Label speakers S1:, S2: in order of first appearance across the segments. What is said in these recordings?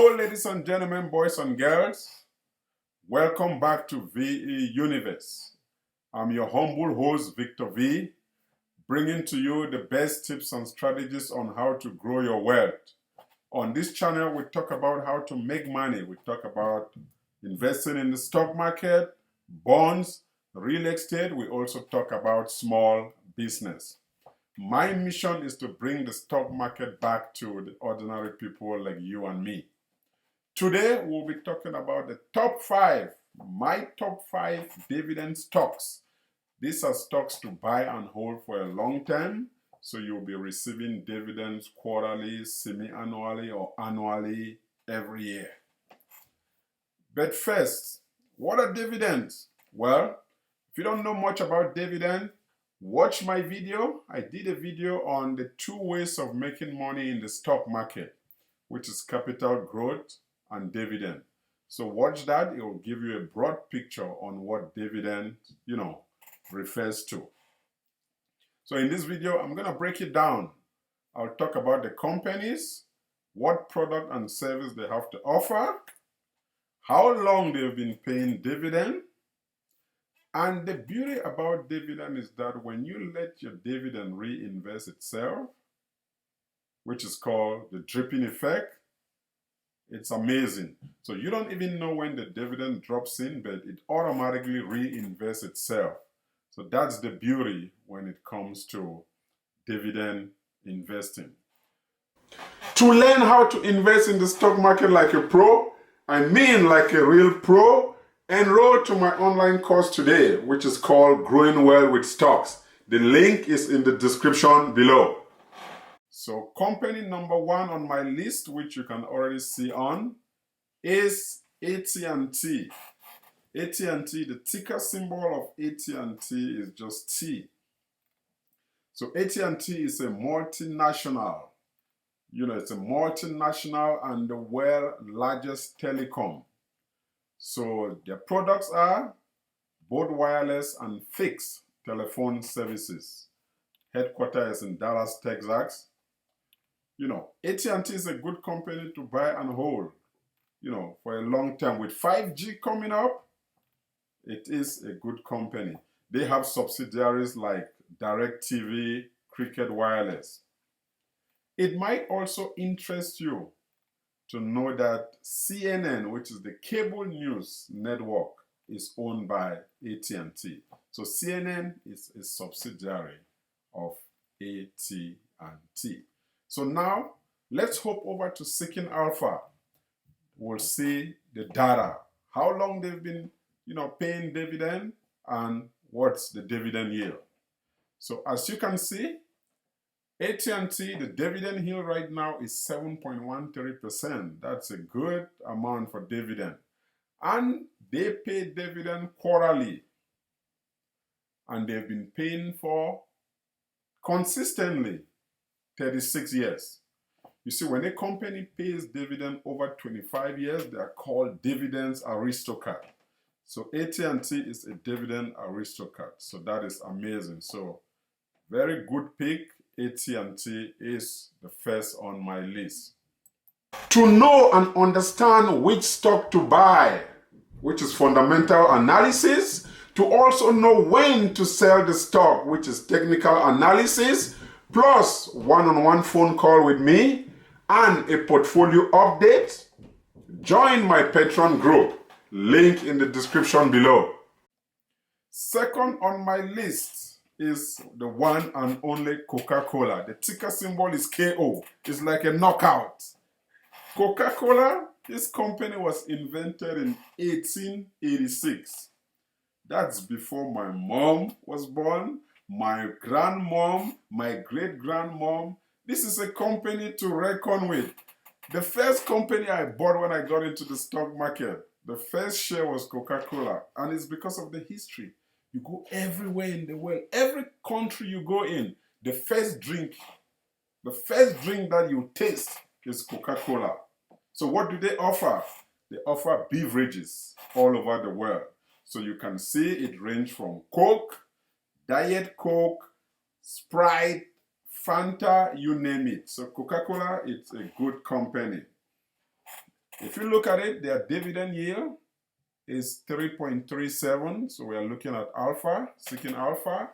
S1: Hello, ladies and gentlemen, boys and girls. Welcome back to VE Universe. I'm your humble host, Victor V, bringing to you the best tips and strategies on how to grow your wealth. On this channel, we talk about how to make money. We talk about investing in the stock market, bonds, real estate. We also talk about small business. My mission is to bring the stock market back to the ordinary people like you and me. Today, we'll be talking about the my top 5 dividend stocks. These are stocks to buy and hold for a long time, so you'll be receiving dividends quarterly, semi-annually, or annually every year. But first, what are dividends? Well, if you don't know much about dividend, watch my video. I did a video on the 2 ways of making money in the stock market, which is capital growth and dividend. So watch that. It will give you a broad picture on what dividend, refers to. So in this video, I'm going to break it down. I'll talk about the companies, what product and service they have to offer, how long they've been paying dividend. And the beauty about dividend is that when you let your dividend reinvest itself, which is called the dripping effect, it's amazing. So you don't even know when the dividend drops in, but it automatically reinvests itself. So that's the beauty when it comes to dividend investing. To learn how to invest in the stock market like a pro, I mean like a real pro, enroll to my online course today, which is called Growing Well with Stocks. The link is in the description below. So company number 1 on my list, which you can already see on, is AT&T. AT&T, the ticker symbol of AT&T is just T. So AT&T is a multinational. It's a multinational and the world's largest telecom. So their products are both wireless and fixed telephone services. Headquarters is in Dallas, Texas. AT&T is a good company to buy and hold, for a long time. With 5G coming up, it is a good company. They have subsidiaries like DirecTV, Cricket Wireless. It might also interest you to know that CNN, which is the cable news network, is owned by AT&T. So CNN is a subsidiary of AT&T. So now, let's hop over to Seeking Alpha. We'll see the data, how long they've been, paying dividend and what's the dividend yield. So as you can see, AT&T, the dividend yield right now is 7.13%. That's a good amount for dividend. And they pay dividend quarterly. And they've been paying for consistently 36 years. You see, when a company pays dividend over 25 years, they are called dividends aristocrat. So AT&T is a dividend aristocrat. So that is amazing. So very good pick. AT&T is the first on my list. To know and understand which stock to buy, which is fundamental analysis, to also know when to sell the stock, which is technical analysis, plus one-on-one phone call with me and a portfolio update, join my Patreon group. Link in the description below. Second on my list is the one and only Coca-Cola. The ticker symbol is KO. It's like a knockout. Coca-Cola, this company was invented in 1886. That's before my mom was born, my grandmom, my great-grandmom. This is a company to reckon with. The first company I bought when I got into the stock market, the first share was Coca-Cola. And it's because of the history. You go everywhere in the world, every country you go in, the first drink that you taste is Coca-Cola. So what do they offer? They offer beverages all over the world. So you can see it range from Coke, Diet Coke, Sprite, Fanta, you name it. So Coca-Cola, it's a good company. If you look at it, their dividend yield is 3.37. So we are looking at alpha, seeking alpha.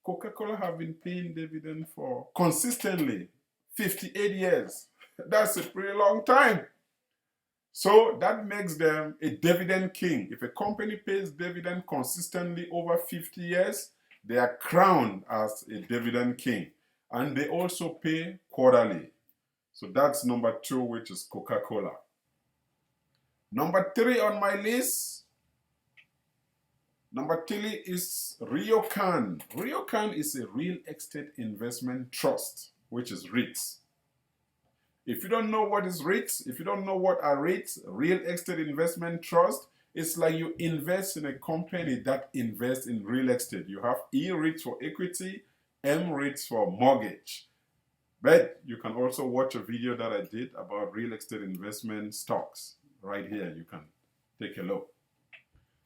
S1: Coca-Cola have been paying dividend for consistently 58 years. That's a pretty long time. So that makes them a dividend king. If a company pays dividend consistently over 50 years, they are crowned as a dividend king. And they also pay quarterly. So that's number 2, which is Coca-Cola. Number 3 on my list, number 3 is Ryokan. Ryokan is a real estate investment trust, which is REITs. If you don't know what is REITs, if you don't know what are REITs, real estate investment trust, it's like you invest in a company that invests in real estate. You have E-REITs for equity, M-REITs for mortgage. But you can also watch a video that I did about real estate investment stocks. Right here, you can take a look.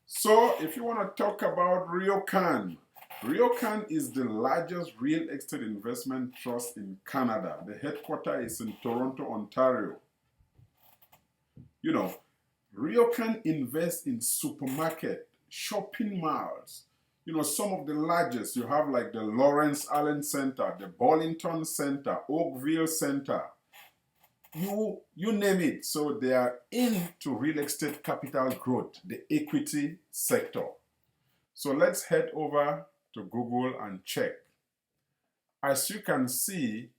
S1: So if you want to talk about Ryokan, Ryokan is the largest real estate investment trust in Canada. The headquarters is in Toronto, Ontario. You know, Ryokan invests in supermarket, shopping malls. You know, some of the largest, you have like the Lawrence Allen Center, the Burlington Center, Oakville Center. You name it. So they are into real estate capital growth, the equity sector. So let's head over to Google and check. As you can see,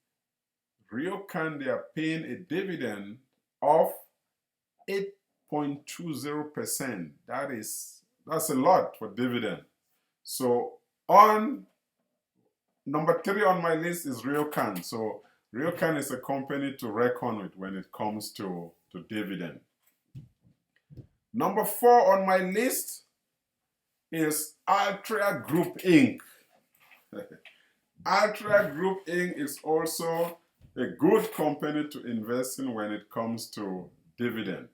S1: Ryokan, they are paying a dividend of 8.20%. That's a lot for dividend. So on number 3 on my list is Ryokan. So Ryokan is a company to reckon with when it comes to dividend. Number 4 on my list is Altria Group Inc. Altria Group Inc. is also a good company to invest in when it comes to dividend.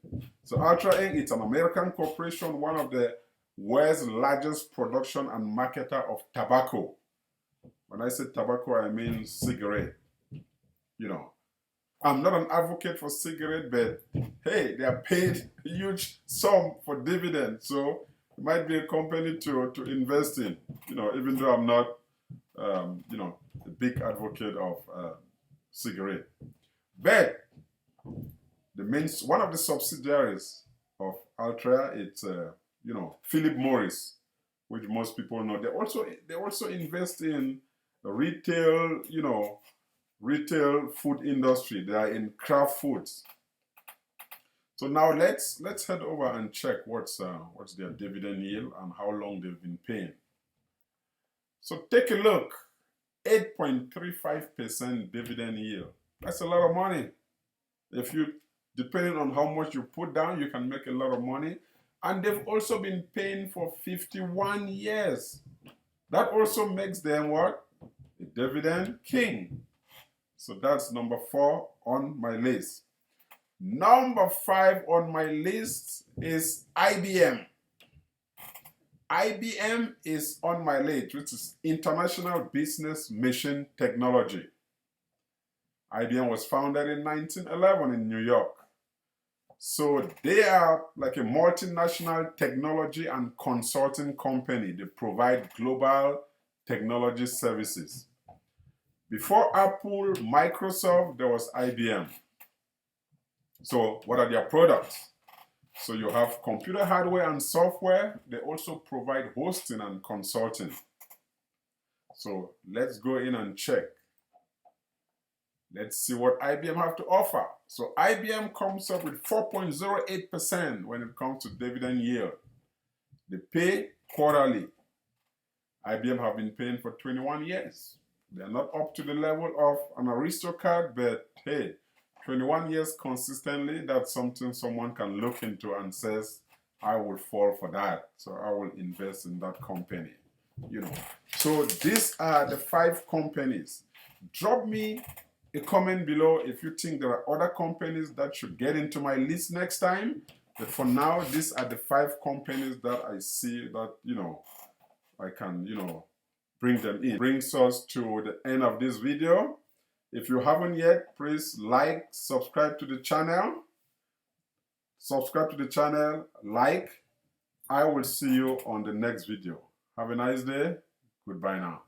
S1: So Altria Inc. it's an American corporation, one of the world's largest production and marketer of tobacco. When I say tobacco, I mean cigarette. You know, I'm not an advocate for cigarette, but hey, they are paid a huge sum for dividend. So it might be a company to invest in, you know, even though I'm not, you know, a big advocate of cigarette. But one of the subsidiaries of Altria, it's, you know, Philip Morris, which most people know. They also invest in retail, you know, retail food industry. They are in craft foods. So now let's head over and check what's their dividend yield and how long they've been paying. So take a look, 8.35% dividend yield. That's a lot of money. If you, depending on how much you put down, you can make a lot of money. And they've also been paying for 51 years. That also makes them what? A dividend king. So that's number 4 on my list. Number 5 on my list is IBM. IBM is on my list, which is International Business Machine Technology. IBM was founded in 1911 in New York. So they are like a multinational technology and consulting company. They provide global technology services. Before Apple, Microsoft, there was IBM. So what are their products? So you have computer hardware and software. They also provide hosting and consulting. So let's go in and check. Let's see what IBM have to offer. So IBM comes up with 4.08% when it comes to dividend yield. They pay quarterly. IBM have been paying for 21 years. They're not up to the level of an aristocrat, but hey, 21 years consistently, that's something someone can look into and says, I will fall for that. So I will invest in that company. You know. So these are the 5 companies. Drop me a comment below if you think there are other companies that should get into my list next time. But for now, these are the 5 companies that I see that, you know, I can, you know, bring them in. Brings us to the end of this video. If you haven't yet, please like, subscribe to the channel. subscribe to the channel, like. I will see you on the next video. Have a nice day. Goodbye now.